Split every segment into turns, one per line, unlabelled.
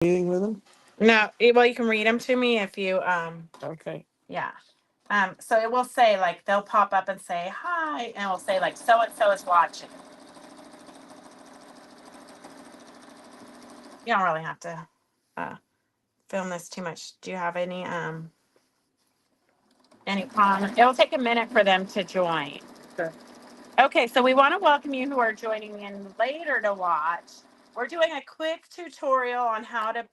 Meeting with them?
No, well, you can read them to me if you,
Okay.
yeah. So it will say, like, they'll pop up and say, hi, and it'll say, like, so and so is watching. You don't really have to uh, film this too much. Do you have any comments? It'll take a minute for them to join.
Okay.
Okay, so we want to welcome you who are joining in later to watch. We're doing a quick tutorial on how to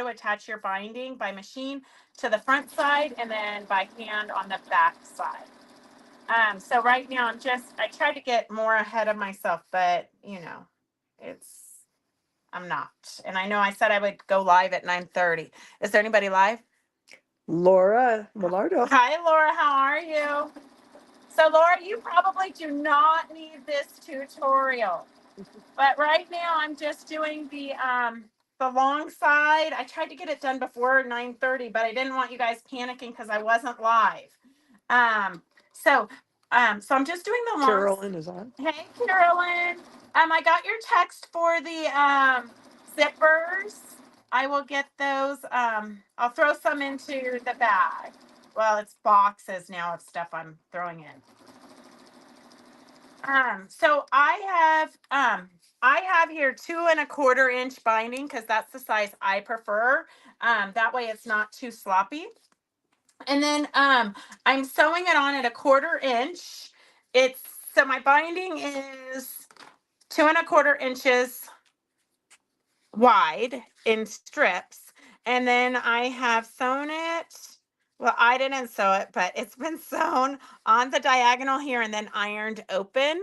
attach your binding by machine to the front side and then by hand on the back side. So right now I tried to get more ahead of myself, but I'm not. And I know I said I would go live at 9:30. Is there anybody live?
Laura Millardo.
Hi, Laura. How are you? So, Laura, you probably do not need this tutorial. But right now I'm just doing the long side. I tried to get it done before 9:30, but I didn't want you guys panicking because I wasn't live. Um, so so I'm just doing the long.
Carolyn is on.
Hey, Carolyn. I got your text for the zippers. I will get those. I'll throw some into the bag. Well, it's boxes now of stuff I'm throwing in. So I have here 2¼ inch binding because that's the size I prefer. That way it's not too sloppy. And then I'm sewing it on at 1/4 inch. It's so my binding is 2¼ inches wide in strips. And then I have sewn it. Well, I didn't sew it, but it's been sewn on the diagonal here and then ironed open.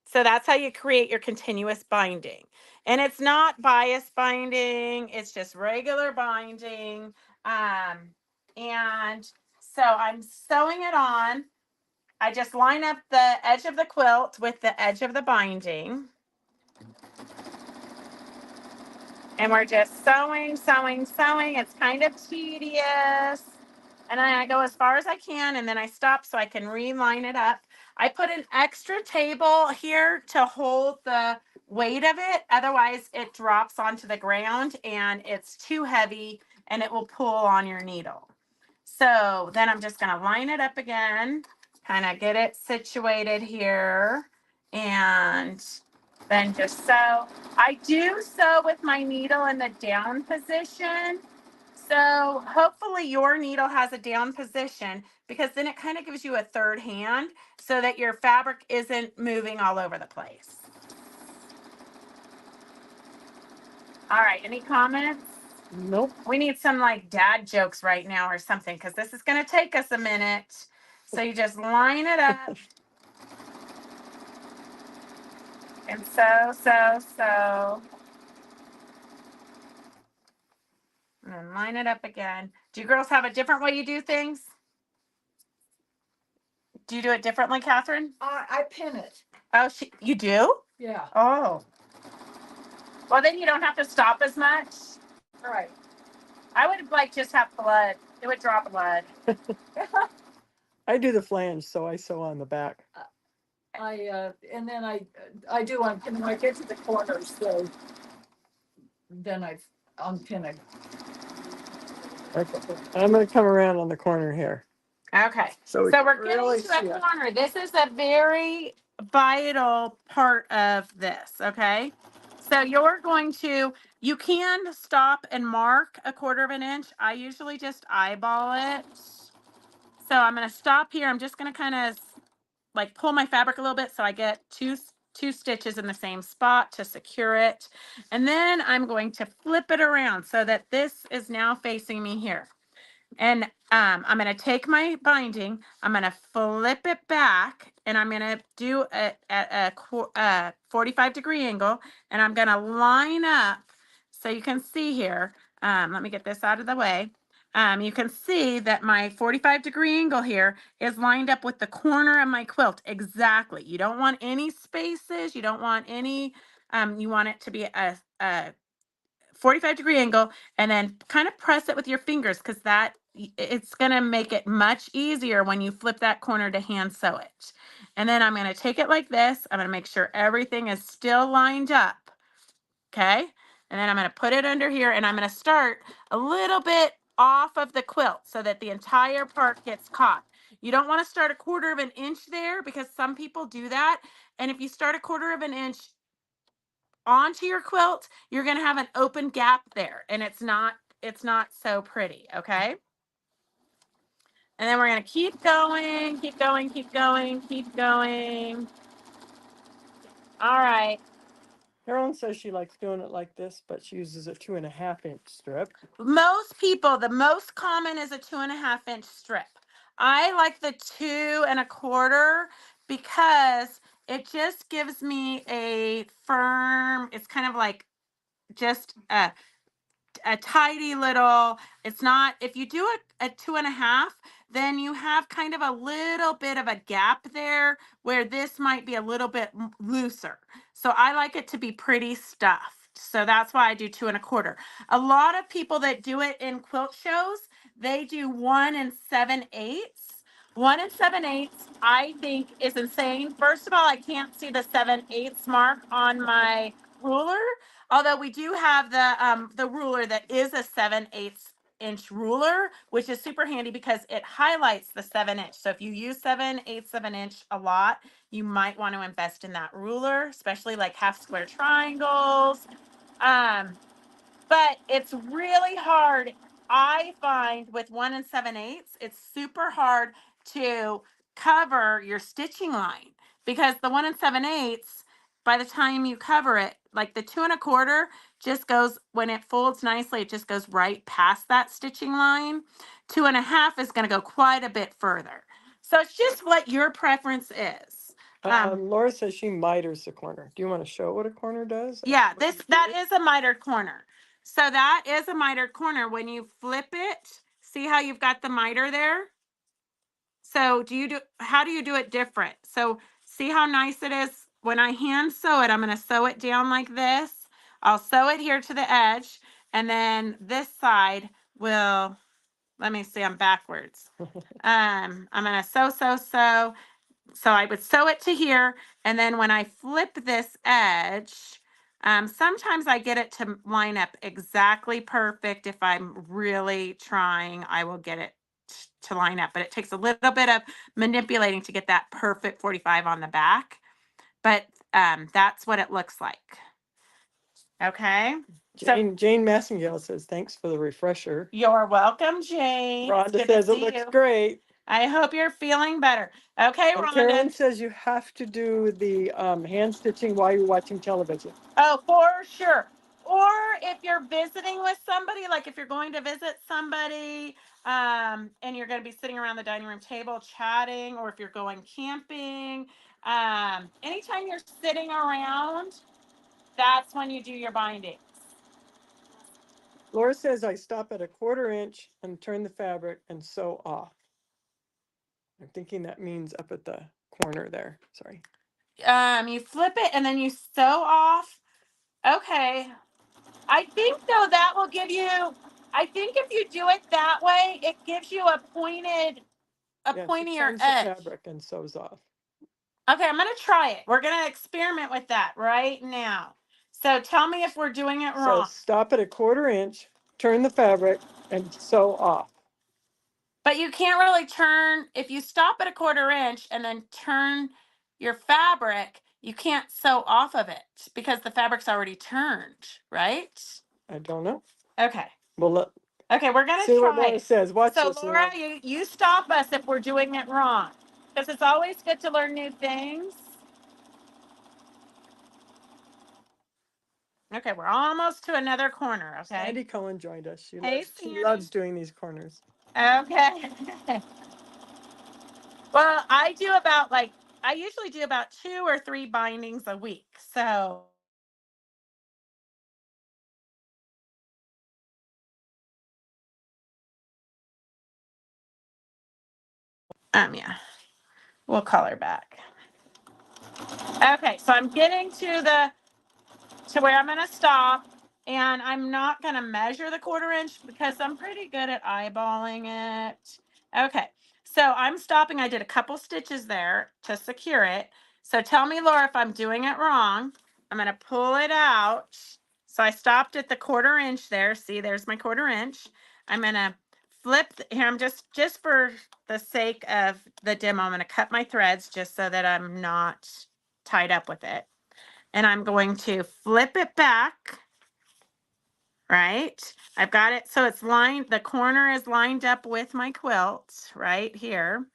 So that's how you create your continuous binding. And it's not bias binding, it's just regular binding. And so I'm sewing it on. I just line up the edge of the quilt with the edge of the binding. And we're just sewing, sewing, sewing. It's kind of tedious. And then I go as far as I can and then I stop so I can reline it up. I put an extra table here to hold the weight of it. Otherwise, it drops onto the ground and it's too heavy and it will pull on your needle. So then I'm just going to line it up again, kind of get it situated here, and then just sew. I do sew with my needle in the down position. So hopefully your needle has a down position because then it kind of gives you a third hand so that your fabric isn't moving all over the place. All right, any comments?
Nope.
We need some like dad jokes right now or something because this is going to take us a minute. So you just line it up. And sew. And then line it up again. Do you girls have a different way you do things? Do you do it differently, Catherine?
I pin it.
Oh, you do?
Yeah.
Oh. Well, then you don't have to stop as much.
Right.
I would like just have blood. It would drop blood.
I do the flange, so I sew on the back.
And then I do unpin when I get to the corners, so then I unpin it.
Okay. I'm going to come around on the corner here.
Okay.
So
we're
really
getting to a corner. This is a very vital part of this, okay? So you can stop and mark 1/4 inch. I usually just eyeball it. So I'm going to stop here. I'm just going to kind of like pull my fabric a little bit so I get two stitches in the same spot to secure it. And then I'm going to flip it around so that this is now facing me here. And I'm going to take my binding, I'm going to flip it back, and I'm going to do it at a 45-degree angle, and I'm going to line up so you can see here. Let me get this out of the way. You can see that my 45-degree angle here is lined up with the corner of my quilt. Exactly. You don't want any spaces. You don't want any, you want it to be a 45-degree angle, and then kind of press it with your fingers because it's going to make it much easier when you flip that corner to hand sew it. And then I'm going to take it like this. I'm going to make sure everything is still lined up. Okay. And then I'm going to put it under here, and I'm going to start a little bit off of the quilt so that the entire part gets caught. You don't want to start a 1/4 of an inch there because some people do that. And if you start a 1/4 of an inch onto your quilt, you're going to have an open gap there, and it's not so pretty, okay? And then we're going to keep going, keep going, keep going, keep going. All right.
Carolyn says she likes doing it like this, but she uses a 2.5 inch strip.
Most people, the most common is a 2.5 inch strip. I like the 2 1/4 because it just gives me a firm, it's kind of like just a tidy little, it's not, if you do a 2.5, then you have kind of a little bit of a gap there where this might be a little bit looser. So I like it to be pretty stuffed. So that's why I do 2 1/4. A lot of people that do it in quilt shows, they do 1 7/8. 1 7/8, I think, is insane. First of all, I can't see the 7/8 mark on my ruler. Although we do have the ruler that is a 7/8 inch ruler, which is super handy because it highlights the 7 inch. So if you use 7/8 of an inch a lot, you might want to invest in that ruler, especially like half square triangles. But it's really hard. I find with 1 7/8, it's super hard to cover your stitching line because the 1 7/8, by the time you cover it, like the 2 1/4 just goes, when it folds nicely, it just goes right past that stitching line. 2 1/2 is going to go quite a bit further. So it's just what your preference is.
Laura says she miters the corner. Do you want to show what a corner does?
Yeah, that is a mitered corner. So that is a mitered corner. When you flip it, see how you've got the miter there? So how do you do it different? So see how nice it is? When I hand sew it, I'm going to sew it down like this. I'll sew it here to the edge, and then this side will, let me see, I'm backwards. I'm going to sew, sew, sew. So I would sew it to here, and then when I flip this edge, sometimes I get it to line up exactly perfect. If I'm really trying, I will get it to line up, but it takes a little bit of manipulating to get that perfect 45 on the back. But that's what it looks like. Okay.
Jane Massengale says, thanks for the refresher.
You're welcome, Jane.
Rhonda says it looks great.
I hope you're feeling better. Okay,
And
Rhonda.
Carolyn says you have to do the hand stitching while you're watching television.
Oh, for sure. Or if you're visiting with somebody, like if you're going to visit somebody, and you're going to be sitting around the dining room table chatting, or if you're going camping, anytime you're sitting around, that's when you do your bindings.
Laura says I stop at a 1/4 inch and turn the fabric and sew off. I'm thinking that means up at the corner there. Sorry.
You flip it and then you sew off. Okay. I think though that will give you, I think if you do it that way, it gives you a pointier
turns
edge.
the fabric and sews off.
Okay, I'm gonna try it. We're gonna experiment with that right now. So tell me if we're doing it wrong.
So stop at a 1/4 inch, turn the fabric, and sew off.
But you can't really turn, if you stop at a 1/4 inch and then turn your fabric, you can't sew off of it because the fabric's already turned, right?
I don't know.
Okay.
Well,
okay, we're gonna
see
try
what Laura says. Watch
so
this.
Laura, you stop us if we're doing it wrong, because it's always good to learn new things. Okay, we're almost to another corner. Okay.
Sandy Cohen joined us. She
Sandy.
loves doing these corners.
Okay. Well, I usually do about 2 or 3 bindings a week. So yeah. We'll call her back. Okay, so I'm getting to where I'm gonna stop, and I'm not gonna measure the 1/4 inch because I'm pretty good at eyeballing it. Okay, so I'm stopping. I did a couple stitches there to secure it. So tell me, Laura, if I'm doing it wrong. I'm gonna pull it out So I stopped at the 1/4 inch there. See, there's my 1/4 inch. I'm gonna flip here. I'm just for the sake of the demo, I'm gonna cut my threads just so that I'm not tied up with it. And I'm going to flip it back, right? I've got it, so it's lined, the corner is lined up with my quilt right here.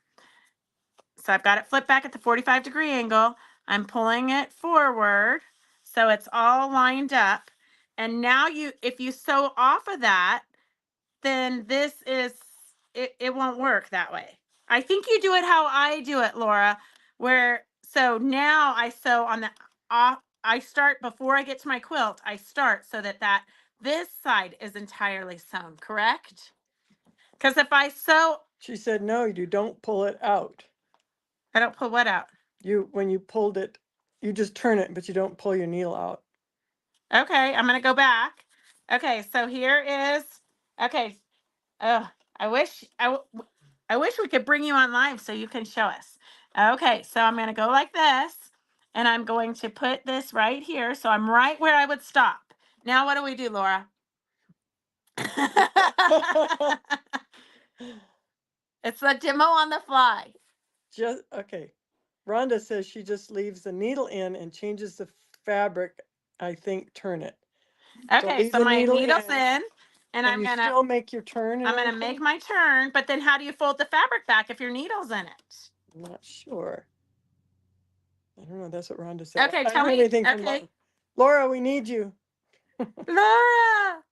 So I've got it flipped back at the 45-degree angle. I'm pulling it forward, so it's all lined up. And now if you sew off of that, then it won't work that way. I think you do it how I do it, Laura, so now I sew on the off, I start before I get to my quilt, I start so that this side is entirely sewn, correct? Because if I sew,
She said, no, you don't pull it out.
I don't pull what out?
When you pulled it, you just turn it, but you don't pull your needle out.
Okay, I'm gonna go back. Okay, so here is, okay. I wish we could bring you on live so you can show us. Okay, so I'm gonna go like this, and I'm going to put this right here. So I'm right where I would stop. Now what do we do, Laura? It's the demo on the fly.
Just, okay. Rhonda says she just leaves the needle in and changes the fabric, I think, turn it.
Okay,
leave
so
the
my
needle
needle's
in,
in, and
And you still make your turn and
I'm gonna
everything?
make my turn, but then how do you fold the fabric back if your needle's in it?
I'm not sure. I don't know, that's what Rhonda said.
Okay,
I
tell
haven't heard
me.
anything from
Okay,
Laura, we need you.
Laura.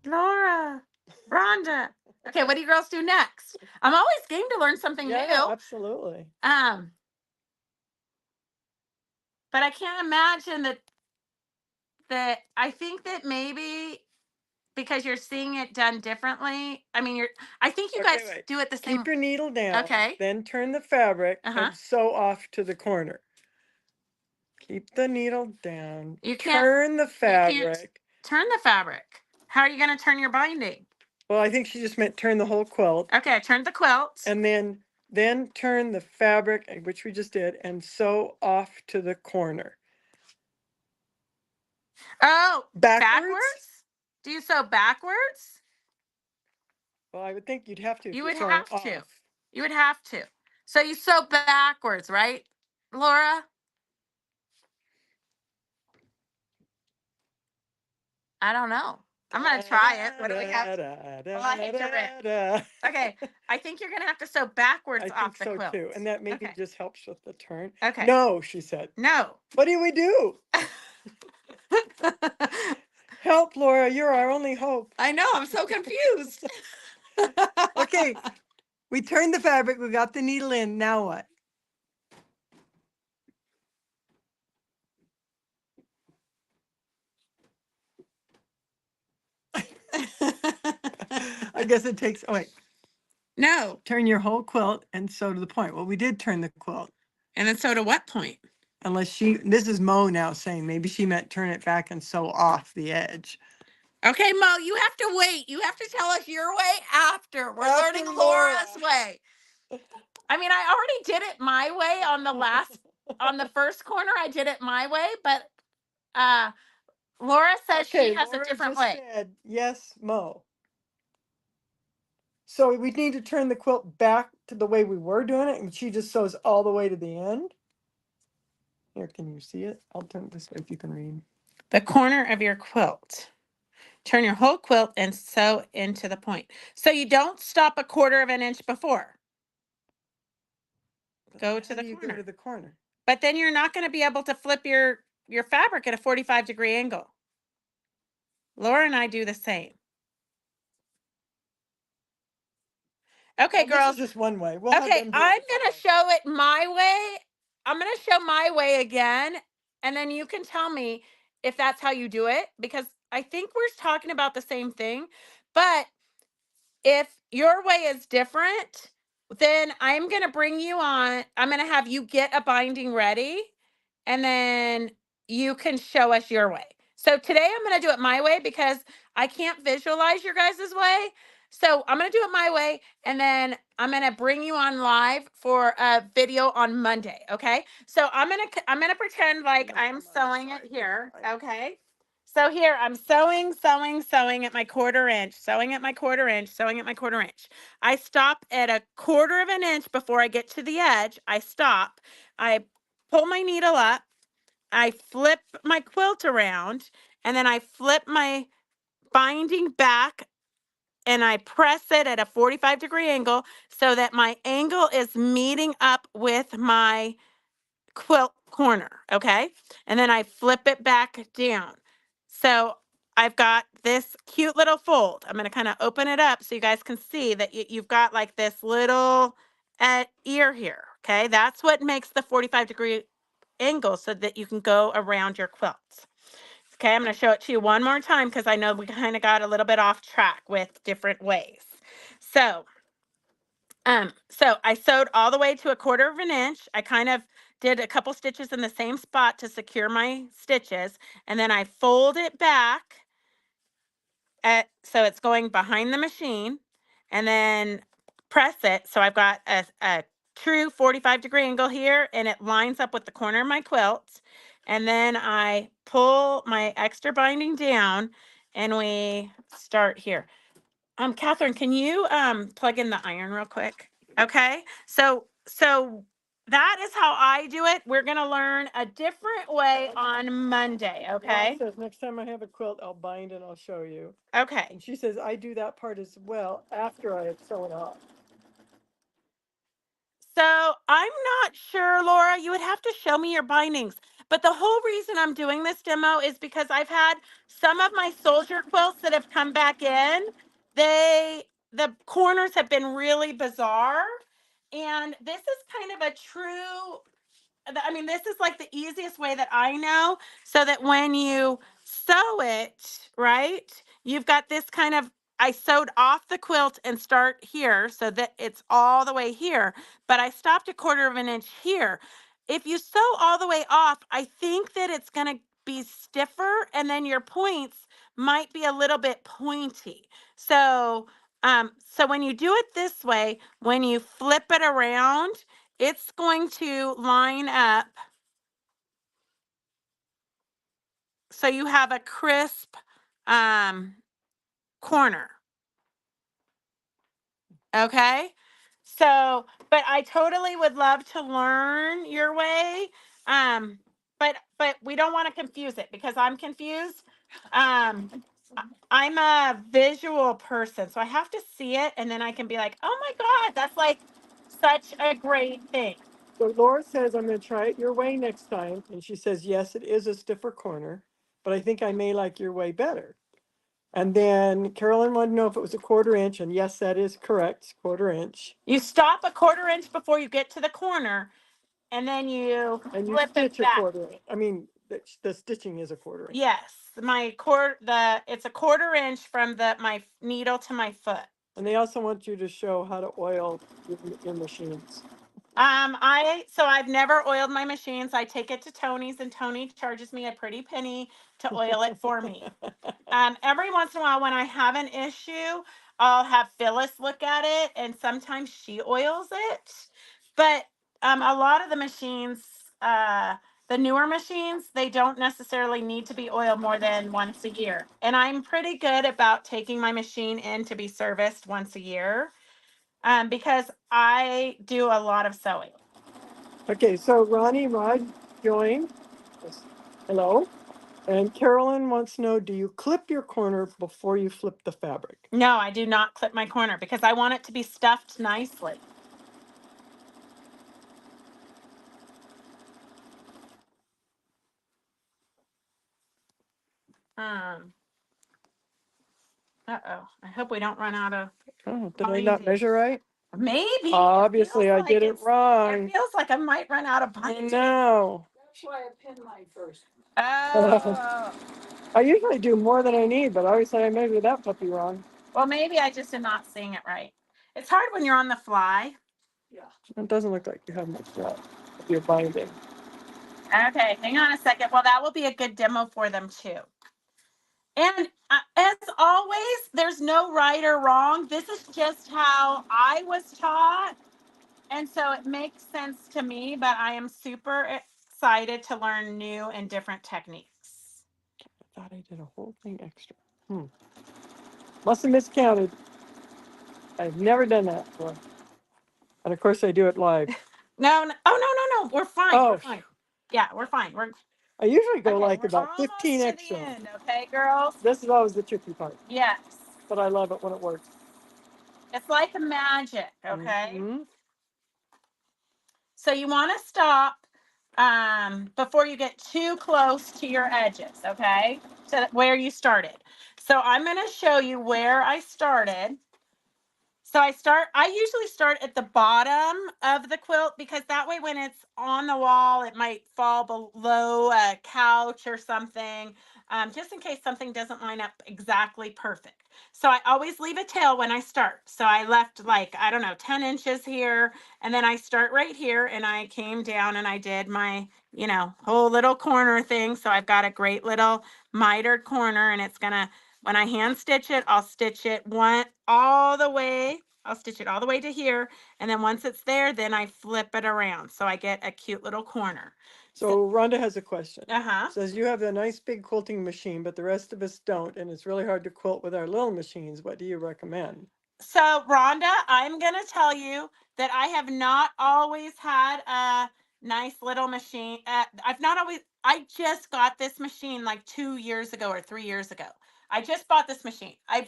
Laura, Rhonda. Okay, what do you girls do next? I'm always game to learn something
Yeah,
new.
absolutely.
But I can't imagine that I think that maybe because you're seeing it done differently. I mean, I think you
Okay,
guys
wait.
do it the same.
Keep your needle down.
Okay.
Then turn the fabric
Uh-huh.
and sew off to the corner. Keep the needle down.
You can't
Turn the
can't
fabric.
turn the fabric. How are you going to turn your binding?
Well, I think she just meant turn the whole quilt.
Okay, I turned the quilt.
And then turn the fabric, which we just did, and sew off to the corner.
Oh,
Backwards?
Do you sew backwards?
Well, I would think you'd have to if
You
you're
would
sewing
have to.
off.
You would have to. So you sew backwards, right, Laura? I don't know. I'm gonna try it. What do we have? Well, I hate to rip. Okay, I think you're gonna have to sew backwards
I
off
think
the
so
quilt.
too. And that maybe
Okay.
just helps with the turn.
Okay.
No, she said.
No.
What do we do? Help, Laura. You're our only hope.
I know. I'm so confused.
Okay. We turned the fabric. We got the needle in. Now what? I guess it takes, oh wait,
No.
turn your whole quilt and sew to the point. Well, we did turn the quilt.
And then sew to what point?
Unless this is Mo now saying maybe she meant turn it back and sew off the edge.
Okay, Mo, you have to wait. You have to tell us your way after. We're
After
learning
Laura.
Laura's way. I mean, I already did it my way on the first corner. I did it my way, but Laura says she has
Laura
a different
just
way.
said, yes, Mo. So we need to turn the quilt back to the way we were doing it, and she just sews all the way to the end. Here, can you see it? I'll turn it this way if you can read.
The corner of your quilt. Turn your whole quilt and sew into the point. So you don't stop a 1/4 of an inch before. Go to the
Go
corner.
to the corner.
But then you're not going to be able to flip your fabric at a 45-degree angle. Laura and I do the same. Okay, girls.
This is just one way.
Okay, I'm going to show it my way. I'm going to show my way again, and then you can tell me if that's how you do it, because I think we're talking about the same thing. But if your way is different, then I'm going to bring you on. I'm going to have you get a binding ready, and then you can show us your way. So today I'm going to do it my way because I can't visualize your guys' way. So I'm going to do it my way, and then I'm going to bring you on live for a video on Monday. Okay. So I'm going to pretend like I'm sewing it here. Okay. So here I'm sewing at my quarter inch, sewing at my quarter inch, sewing at my quarter inch. I stop at a quarter of an inch before I get to the edge. I stop. I pull my needle up. I flip my quilt around, and then I flip my binding back, and I press it at a 45-degree angle so that my angle is meeting up with my quilt corner, okay? And then I flip it back down. So I've got this cute little fold. I'm going to kind of open it up so you guys can see that you've got like this little ear here, okay? That's what makes the 45-degree angle so that you can go around your quilt. Okay, I'm going to show it to you one more time because I know we kind of got a little bit off track with different ways. So I sewed all the way to a quarter of an inch. I kind of did a couple stitches in the same spot to secure my stitches, and then I fold it back so it's going behind the machine, and then press it. So I've got a true 45-degree angle here, and it lines up with the corner of my quilt. And then I pull my extra binding down, and we start here. Catherine, can you plug in the iron real quick? Okay. So that is how I do it. We're gonna learn a different way on Monday.
Ron
Okay.
says, next time I have a quilt, I'll bind and I'll show you.
Okay.
And she says, I do that part as well after I have sewn off.
So I'm not sure, Laura. You would have to show me your bindings. But the whole reason I'm doing this demo is because I've had some of my soldier quilts that have come back in. The corners have been really bizarre. And this is kind of a true, I mean, this is like the easiest way that I know, so that when you sew it, right, you've got this kind of, I sewed off the quilt and start here so that it's all the way here, but I stopped a quarter of an inch here. If you sew all the way off, I think that it's going to be stiffer, and then your points might be a little bit pointy. So when you do it this way, when you flip it around, it's going to line up so you have a crisp corner. Okay. So, but I totally would love to learn your way. But we don't want to confuse it because I'm confused. I'm a visual person, so I have to see it, and then I can be like, oh my God, that's like such a great thing.
So Laura says, I'm going to try it your way next time. And she says, yes, it is a stiffer corner, but I think I may like your way better. And then Carolyn wanted to know if it was a quarter inch. And yes, that is correct. Quarter inch.
You stop a quarter inch before you get to the corner, and then you
And you
flip it
stitch a
back.
quarter inch. I mean, the stitching is a quarter inch.
Yes, it's a quarter inch from my needle to my foot.
And they also want you to show how to oil your machines.
I've never oiled my machines. I take it to Tony's, and Tony charges me a pretty penny to oil it for me. Every once in a while when I have an issue, I'll have Phyllis look at it, and sometimes she oils it. But a lot of the machines, the newer machines, they don't necessarily need to be oiled more than once a year. And I'm pretty good about taking my machine in to be serviced once a year. Because I do a lot of sewing.
Okay, so Ronnie Rod joined. Hello. And Carolyn wants to know, do you clip your corner before you flip the fabric?
No, I do not clip my corner because I want it to be stuffed nicely. Uh-oh. I hope we don't run out of.
Oh, did I not
binding.
measure right?
Maybe.
Obviously,
Feels
I
like
did it
It
wrong.
feels like I might run out of
I
binding.
know.
That's why I pinned mine first.
Oh.
I usually do more than I need, but obviously I measured that puppy wrong.
Well, maybe I just am not seeing it right. It's hard when you're on the fly.
Yeah.
It doesn't look like you have much left of your binding.
Okay, hang on a second. Well, that will be a good demo for them too. And as always, there's no right or wrong. This is just how I was taught. And so it makes sense to me, but I am super excited to learn new and different techniques.
I thought I did a whole thing extra. Must have miscounted. I've never done that before. And of course I do it live.
No. Oh, no. We're fine.
Oh.
We're fine. Yeah, we're fine.
I usually go
Okay,
like
we're
about 15
almost to the
extra.
end, okay, girls?
This is always the tricky part,
Yes.
but I love it when it works.
It's like magic, okay?
Mhm.
So you want to stop before you get too close to your edges, okay? To where you started. So I'm going to show you where I started. So I usually start at the bottom of the quilt because that way when it's on the wall, it might fall below a couch or something, just in case something doesn't line up exactly perfect. So I always leave a tail when I start. So I left like, I don't know, 10 inches here. And then I start right here and I came down and I did my, whole little corner thing. So I've got a great little mitered corner and it's going to, when I hand stitch it, I'll stitch it all the way. I'll stitch it all the way to here. And then once it's there, then I flip it around. So I get a cute little corner.
So Rhonda has a question.
Uh-huh.
Says you have a nice big quilting machine, but the rest of us don't, and it's really hard to quilt with our little machines. What do you recommend?
So Rhonda, I'm going to tell you that I have not always had a nice little machine. I just got this machine like 2 years ago or 3 years ago. I just bought this machine. I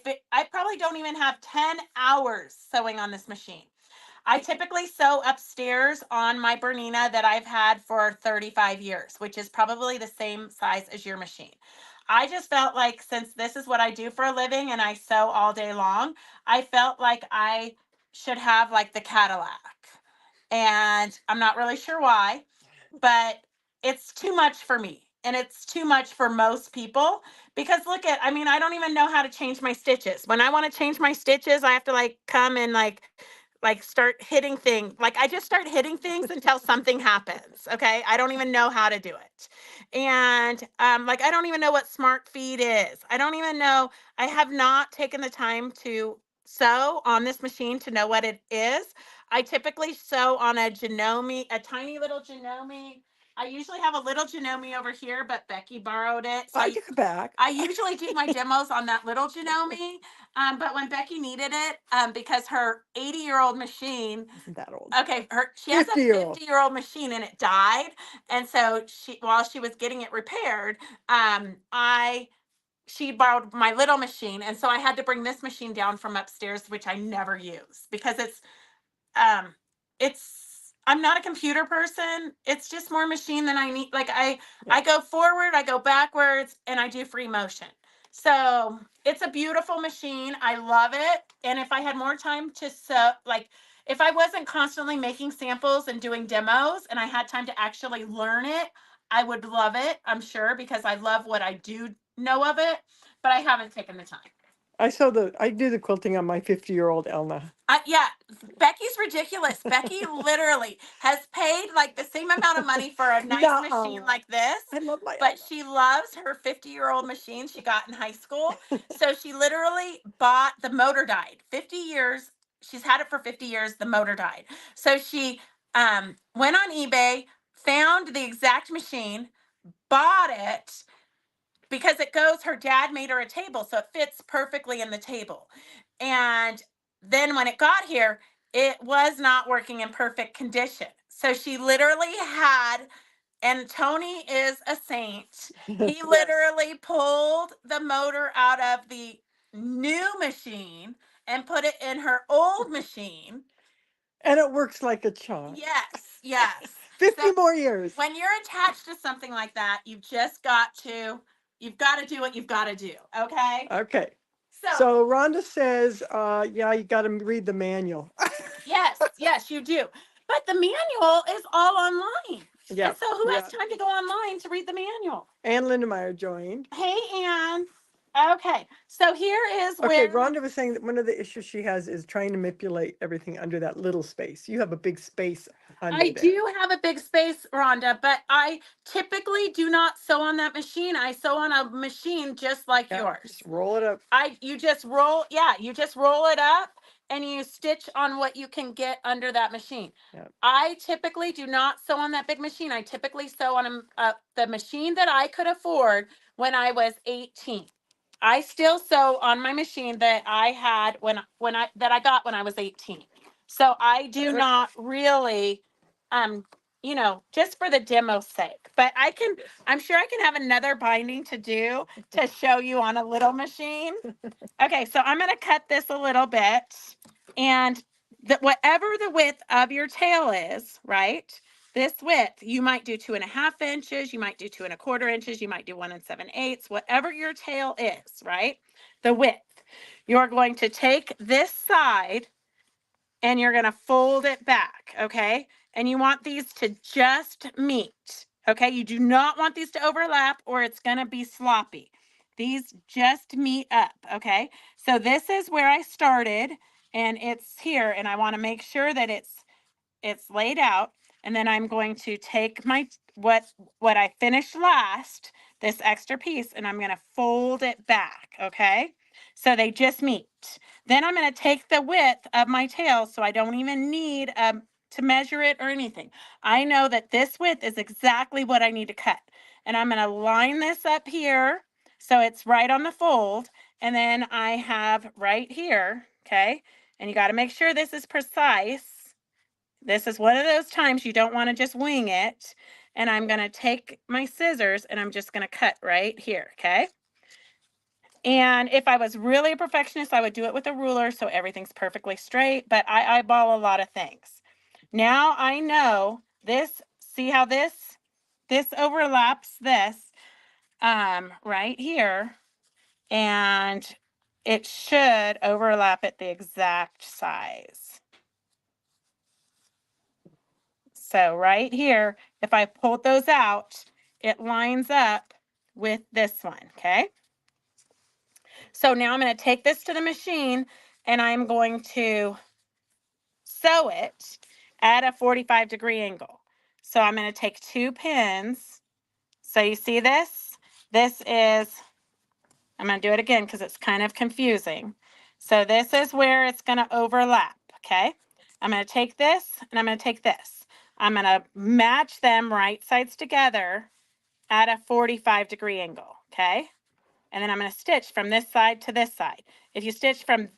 probably don't even have 10 hours sewing on this machine. I typically sew upstairs on my Bernina that I've had for 35 years, which is probably the same size as your machine. I just felt like since this is what I do for a living and I sew all day long, I felt like I should have like the Cadillac. And I'm not really sure why, but it's too much for me. And it's too much for most people because I don't even know how to change my stitches. When I want to change my stitches, I have to like come and like start hitting things. Like I just start hitting things until something happens. Okay. I don't even know how to do it. And like I don't even know what smart feed is. I don't even know. I have not taken the time to sew on this machine to know what it is. I typically sew on a tiny little Janome. I usually have a little Janome over here, but Becky borrowed it. So
I took it back.
I usually do my demos on that little Janome, but when Becky needed it, because her 80-year-old machine,
Isn't that old?
she has a
50-year-old.
50-year-old machine and it died, and so while she was getting it repaired, she borrowed my little machine, and so I had to bring this machine down from upstairs, which I never use because um I'm not a computer person. It's just more machine than I need. Like I go forward, I go backwards, and I do free motion. So it's a beautiful machine. I love it. And if I had more time to sew, like if I wasn't constantly making samples and doing demos and I had time to actually learn it, I would love it, I'm sure, because I love what I do know of it, but I haven't taken the time.
I do the quilting on my 50-year-old Elna.
Yeah, Becky's ridiculous. Becky literally has paid like the same amount of money for a nice machine like this.
I love my
But
Elna.
she loves her 50-year-old machine she got in high school. So she literally bought the motor died. 50 years. She's had it for 50 years. The motor died. So she went on eBay, found the exact machine, bought it, because her dad made her a table, so it fits perfectly in the table. And then when it got here, it was not working in perfect condition. So she literally and Tony is a saint. He literally pulled the motor out of the new machine and put it in her old machine.
And it works like a charm.
Yes.
50 more years.
When you're attached to something like that, you've got to do what you've got to do. Okay.
Okay. So Rhonda says, yeah, you got to read the manual.
Yes, you do. But the manual is all online.
Yeah.
And so who has time to go online to read the manual?
Ann Lindemeyer joined.
Hey, Ann. Okay. So here is
Okay,
where.
Rhonda was saying that one of the issues she has is trying to manipulate everything under that little space. You have a big space under
I
there.
do have a big space, Rhonda, but I typically do not sew on that machine. I sew on a machine just like
Yeah,
yours.
just roll it up.
You just roll, yeah, you just roll it up and you stitch on what you can get under that machine.
Yeah.
I typically do not sew on that big machine. I typically sew on the machine that I could afford when I was 18. I still sew on my machine that I had when I got when I was 18. So I do not really you know, just for the demo's sake. But I'm sure I can have another binding to do to show you on a little machine. Okay, so I'm gonna cut this a little bit, and whatever the width of your tail is, right? This width, you might do 2.5 inches, you might do 2.25 inches, you might do 1 7/8, whatever your tail is, right? The width. You're going to take this side and you're going to fold it back, okay? And you want these to just meet, okay? You do not want these to overlap or it's going to be sloppy. These just meet up, okay? So this is where I started and it's here, and I want to make sure that it's laid out, and then I'm going to take my what I finished last, this extra piece, and I'm going to fold it back, okay? So they just meet. Then I'm going to take the width of my tail, so I don't even need to measure it or anything. I know that this width is exactly what I need to cut. And I'm going to line this up here so it's right on the fold, and then I have right here, okay? And you got to make sure this is precise. This is one of those times you don't want to just wing it. And I'm going to take my scissors and I'm just going to cut right here, okay? And if I was really a perfectionist, I would do it with a ruler so everything's perfectly straight, but I eyeball a lot of things. Now I know this, see how this overlaps this right here, and it should overlap at the exact size. So right here, if I pulled those out, it lines up with this one, okay? So now I'm going to take this to the machine and I'm going to sew it at a 45-degree angle. So I'm going to take 2 pins. So you see this? This is, I'm going to do it again because it's kind of confusing. So this is where it's going to overlap, okay? I'm going to take this and I'm going to take this. I'm going to match them right sides together at a 45-degree angle, okay? And then I'm going to stitch from this side to this side. If you stitch from,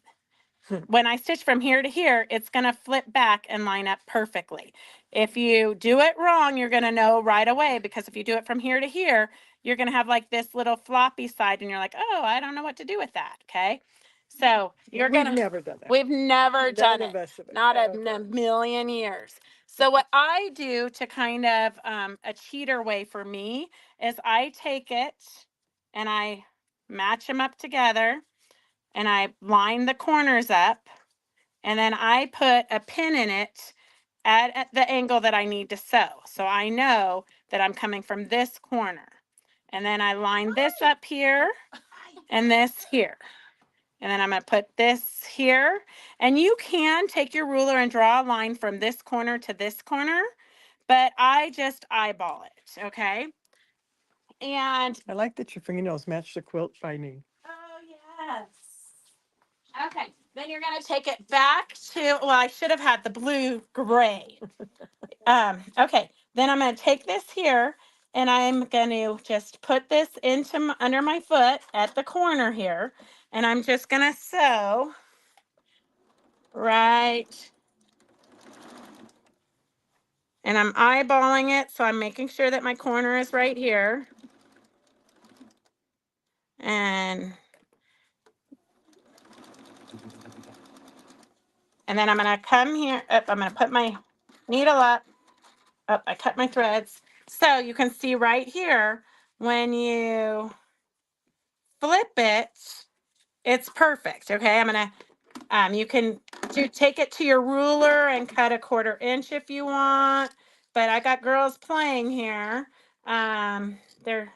when I stitch from here to here, it's going to flip back and line up perfectly. If you do it wrong, you're going to know right away, because if you do it from here to here, you're going to have like this little floppy side and you're like, oh, I don't know what to do with that, okay? So you're
We've
going to,
never done that.
we've never done
None
it.
of us have.
Not in a million years. So what I do to kind of a cheater way for me is I take it and I match them up together and I line the corners up, and then I put a pin in it at the angle that I need to sew. So I know that I'm coming from this corner. And then I line this up here and this here. And then I'm going to put this here. And you can take your ruler and draw a line from this corner to this corner, but I just eyeball it, okay? And
I like that your fingernails match the quilt binding.
oh, yes. Okay, then you're gonna take it back to, well, I should have had the blue gray. Okay, then I'm gonna take this here and I'm gonna just put this into under my foot at the corner here, and I'm just gonna sew right, and I'm eyeballing it, so I'm making sure that my corner is right here. And then I'm gonna come here, I'm gonna put my needle up. Oh, I cut my threads. So you can see right here, when you flip it, it's perfect. Okay, I'm gonna, you can take it to your ruler and cut a 1/4 inch if you want. But I got girls playing here. They're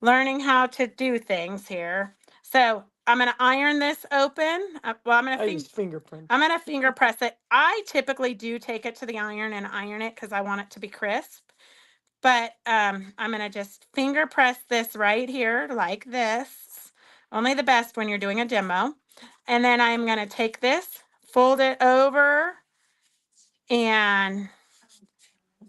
learning how to do things here. So I'm gonna iron this open. Well,
I use fingerprint.
I'm gonna finger press it. I typically do take it to the iron and iron it because I want it to be crisp. But I'm gonna just finger press this right here like this. Only the best when you're doing a demo. And then I'm gonna take this, fold it over, and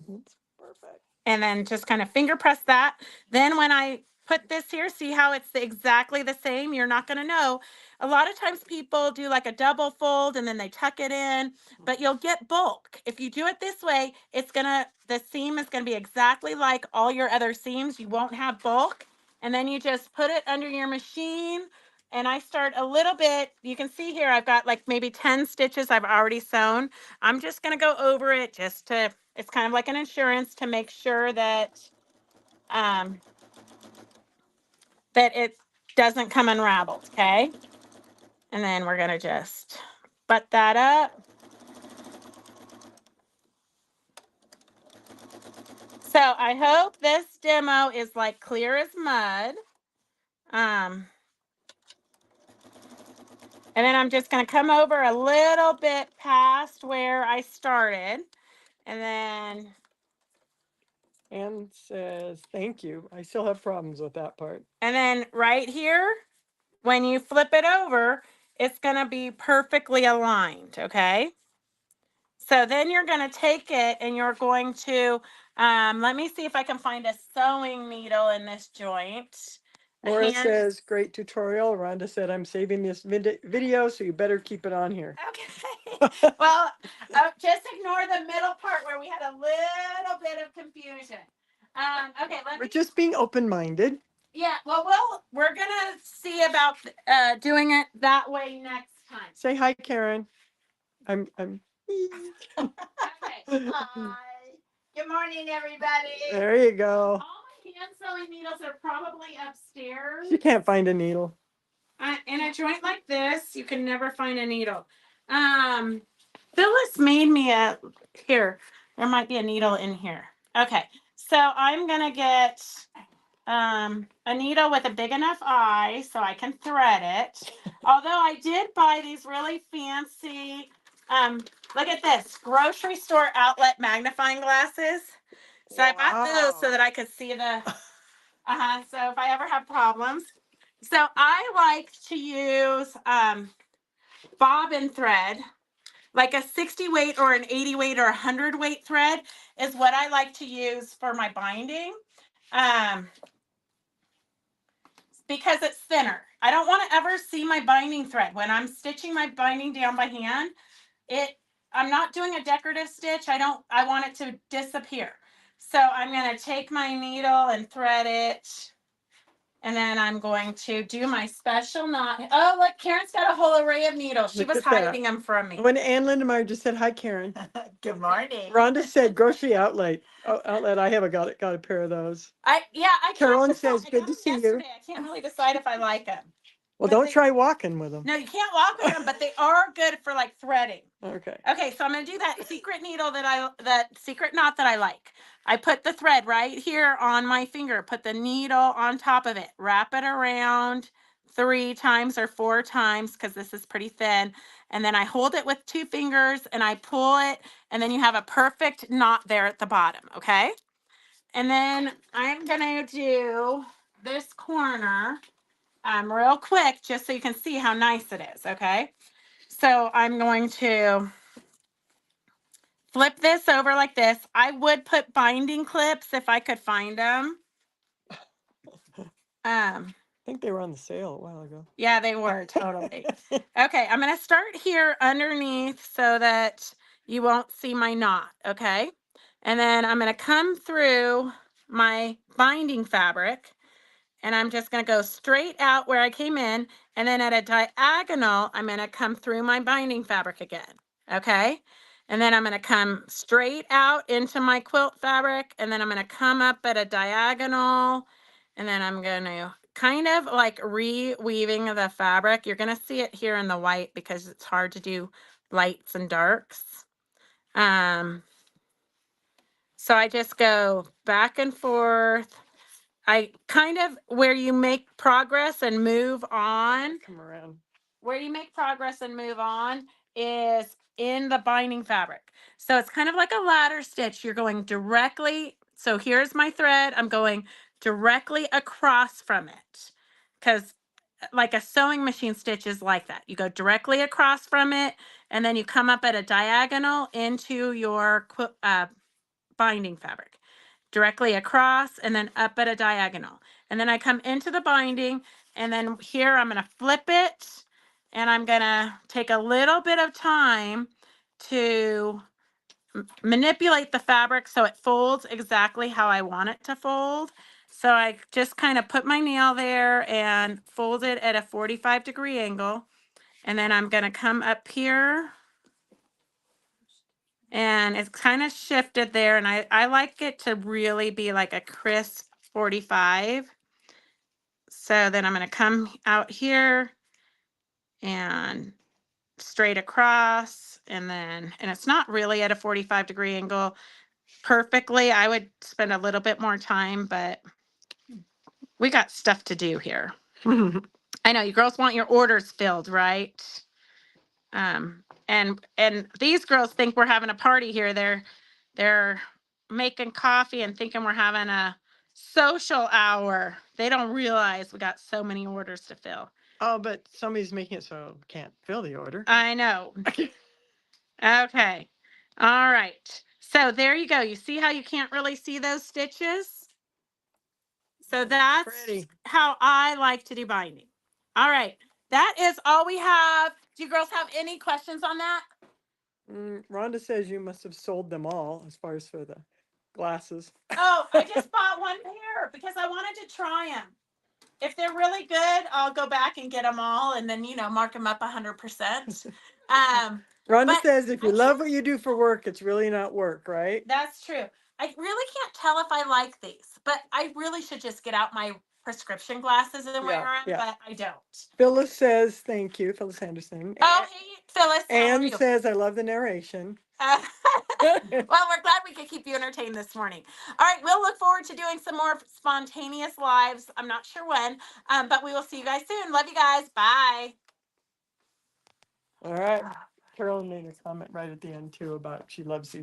It's perfect.
then just kind of finger press that. Then when I put this here, see how it's exactly the same? You're not going to know. A lot of times people do like a double fold and then they tuck it in, but you'll get bulk. If you do it this way, the seam is going to be exactly like all your other seams. You won't have bulk. And then you just put it under your machine. And I start a little bit, you can see here, I've got like maybe 10 stitches I've already sewn. I'm just going to go over it just to, it's kind of like an insurance to make sure that that it doesn't come unraveled, okay? And then we're gonna just butt that up. So I hope this demo is like clear as mud. And then I'm just gonna come over a little bit past where I started. And then
Anne says, thank you. I still have problems with that part.
right here, when you flip it over, it's gonna be perfectly aligned, okay? So then you're going to take it and you're going to, let me see if I can find a sewing needle in this joint.
Laura says, great tutorial. Rhonda said, I'm saving this video, so you better keep it on here.
Okay. Well, just ignore the middle part where we had a little bit of confusion. Okay,
We're just being open-minded.
Yeah, well, we're going to see about doing it that way next time.
Say hi, Karen. I'm
Okay. Hi. Good morning, everybody.
There you go.
All my hand sewing needles are probably upstairs.
You can't find a needle.
In a joint like this, you can never find a needle. Phyllis made me here. There might be a needle in here. Okay, so I'm gonna get a needle with a big enough eye so I can thread it. Although I did buy these really fancy, look at this, grocery store outlet magnifying glasses. So I bought those so that I could see the, so if I ever have problems. So I like to use bobbin thread, like a 60 weight or an 80 weight or 100 weight thread is what I like to use for my binding. Because it's thinner. I don't want to ever see my binding thread. When I'm stitching my binding down by hand, I'm not doing a decorative stitch. I want it to disappear. So I'm going to take my needle and thread it. And then I'm going to do my special knot. Oh, look, Karen's got a whole array of needles. She was hiding them from me.
When Ann Lindemeyer just said, hi, Karen.
Good morning.
Rhonda said, grocery outlet. Oh, outlet. I haven't got a pair of those.
Carolyn
says, good to see you.
I can't really decide if I like them.
Well, don't try walking with them.
No, you can't walk with them, but they are good for like threading.
Okay.
Okay, so I'm gonna do that secret needle that secret knot that I like. I put the thread right here on my finger, put the needle on top of it, wrap it around 3 times or 4 times because this is pretty thin. And then I hold it with 2 fingers and I pull it, and then you have a perfect knot there at the bottom, okay? And then I'm gonna do this corner real quick just so you can see how nice it is, okay? So I'm going to flip this over like this. I would put binding clips if I could find them.
I think they were on the sale a while ago.
Yeah, they were totally. Okay, I'm going to start here underneath so that you won't see my knot, okay? And then I'm going to come through my binding fabric, and I'm just going to go straight out where I came in, and then at a diagonal, I'm going to come through my binding fabric again, okay? And then I'm going to come straight out into my quilt fabric, and then I'm going to come up at a diagonal, and then I'm going to kind of like reweaving the fabric. You're going to see it here in the white because it's hard to do lights and darks. So I just go back and forth I kind of where you make progress and move on.
Come around.
Where you make progress and move on is in the binding fabric. So it's kind of like a ladder stitch. You're going directly. So here's my thread. I'm going directly across from it because like a sewing machine stitch is like that. You go directly across from it and then you come up at a diagonal into your binding fabric. Directly across and then up at a diagonal. And then I come into the binding and then here I'm going to flip it and I'm going to take a little bit of time to manipulate the fabric so it folds exactly how I want it to fold. So I just kind of put my nail there and fold it at a 45-degree angle. And then I'm going to come up here and it's kind of shifted there. And I like it to really be like a crisp 45. So then I'm going to come out here and straight across and it's not really at a 45-degree angle perfectly. I would spend a little bit more time, but we got stuff to do here. I know you girls want your orders filled, right? And these girls think we're having a party here. They're making coffee and thinking we're having a social hour. They don't realize we got so many orders to fill.
Oh, but somebody's making it so can't fill the order.
I know. Okay. All right. So there you go. You see how you can't really see those stitches? So that's
Pretty.
how I like to do binding. All right. That is all we have. Do you girls have any questions on that?
Rhonda says you must have sold them all as far as for the glasses.
Oh, I just bought one pair because I wanted to try them. If they're really good, I'll go back and get them all and then, mark them up 100%.
Rhonda
but
says if you love what you do for work, it's really not work, right?
That's true. I really can't tell if I like these, but I really should just get out my prescription glasses and wear them, but I don't.
Phyllis says thank you, Phyllis Anderson.
Oh, hey, Phyllis. How are
Anne
you?
says I love the narration.
Well, we're glad we could keep you entertained this morning. All right, we'll look forward to doing some more spontaneous lives. I'm not sure when, but we will see you guys soon. Love you guys. Bye.
All right. Carolyn made a comment right at the end too about she loves these.